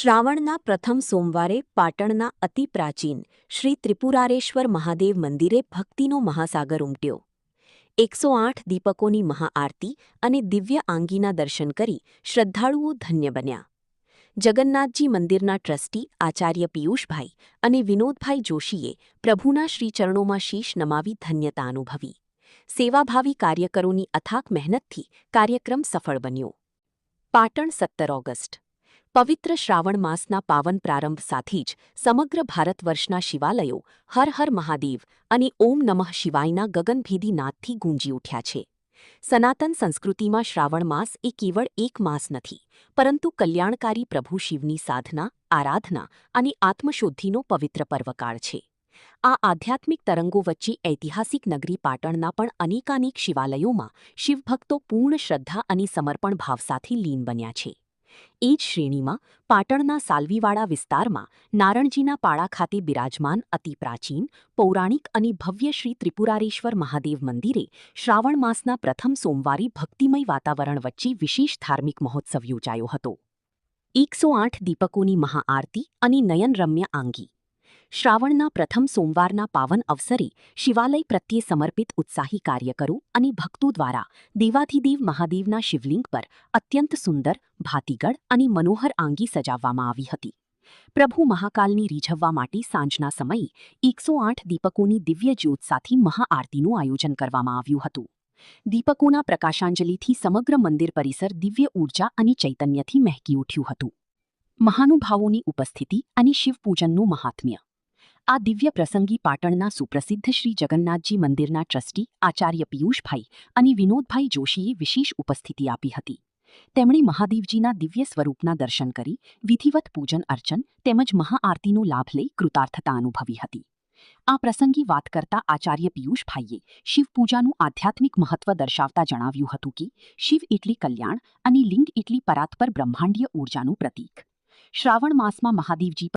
શ્રાવણના પ્રથમ સોમવારે પાટણના અતિ પ્રાચીન શ્રી ત્રિપુરારેશ્વર મહાદેવ મંદિરે ભક્તિનો મહાસાગર ઉમટ્યો. 108 દીપકોની મહાઆરતી અને દિવ્ય આંગીના દર્શન કરી શ્રદ્ધાળુઓ ધન્ય બન્યા. જગન્નાથજી મંદિરના ટ્રસ્ટી આચાર્ય પિયુષભાઈ અને વિનોદભાઈ જોશીએ પ્રભુના શ્રીચરણોમાં શીશ નમાવી ધન્યતા અનુભવી. સેવાભાવી કાર્યકરોની અથાક મહેનતથી કાર્યક્રમ સફળ બન્યો. પાટણ 17 ઓગસ્ટ. પવિત્ર શ્રાવણ માસના પાવન પ્રારંભ સાથે જ સમગ્ર ભારત વર્ષના શિવાલયો હર હર મહાદેવ અને ઓમ નમઃ શિવાયના ગગનભેદી નાદથી ગૂંજી ઉઠ્યા છે. સનાતન સંસ્કૃતિમાં શ્રાવણ માસ એ કેવળ એક માસ નથી, પરંતુ કલ્યાણકારી પ્રભુ શિવની સાધના, આરાધના અને આત્મશુદ્ધિનો પવિત્ર પર્વકાળ છે. આ આધ્યાત્મિક તરંગો વચ્ચે ઐતિહાસિક નગરી પાટણના પણ અનેકાનેક શિવાલયોમાં શિવભક્તો પૂર્ણ શ્રદ્ધા અને સમર્પણ ભાવ સાથે લીન બન્યા છે. એ જ શ્રેણીમાં પાટણના સાલવીવાડા વિસ્તારમાં નારણજીના પાળા ખાતે બિરાજમાન અતિ પ્રાચીન, પૌરાણિક અને ભવ્ય શ્રી ત્રિપુરારેશ્વર મહાદેવ મંદિરે શ્રાવણ માસના પ્રથમ સોમવારે ભક્તિમય વાતાવરણ વચ્ચે વિશેષ ધાર્મિક મહોત્સવ યોજાયો હતો. 108 દીપકોની મહાઆરતી અને નયનરમ્ય આંગી. શ્રાવણના પ્રથમ સોમવારના પાવન અવસરે શિવાલય પ્રત્યે સમર્પિત ઉત્સાહી કાર્યકરો અને ભક્તો દ્વારા દેવાધિદેવ મહાદેવના શિવલિંગ પર અત્યંત સુંદર, ભાતીગળ અને મનોહર આંગી સજાવવામાં આવી હતી. પ્રભુ મહાકાલને રીઝવવા માટે સાંજના સમયે 108 દીપકોની દિવ્ય જ્યોત સાથે મહાઆરતીનું આયોજન કરવામાં આવ્યું હતું. દીપકોના પ્રકાશાંજલિથી સમગ્ર મંદિર પરિસર દિવ્ય ઊર્જા અને ચૈતન્યથી મહેકી ઉઠ્યું હતું. મહાનુભાવોની ઉપસ્થિતિ અને શિવપૂજનનું મહાત્મ્ય. આ દિવ્ય પ્રસંગી પાટણના સુપ્રસિદ્ધ શ્રી જગન્નાથજી મંદિરના ટ્રસ્ટી આચાર્ય પિયુષભાઈ અને વિનોદભાઈ જોશીએ વિશેષ ઉપસ્થિતિ આપી હતી. તેમણે મહાદેવજીના દિવ્ય સ્વરૂપના દર્શન કરી વિધિવત પૂજન અર્ચન તેમજ મહાઆરતીનો લાભ લઈ કૃતાર્થતા અનુભવી હતી. આ પ્રસંગે વાત કરતા આચાર્ય પિયુષભાઈએ શિવપૂજાનું આધ્યાત્મિક મહત્વ દર્શાવતા જણાવ્યું હતું કે શિવ એટલે કલ્યાણ અને લિંગ એટલે પરાત્પર બ્રહ્માંડીય ઊર્જાનું પ્રતીક. શ્રાવણ માસમાં મહાદેવજી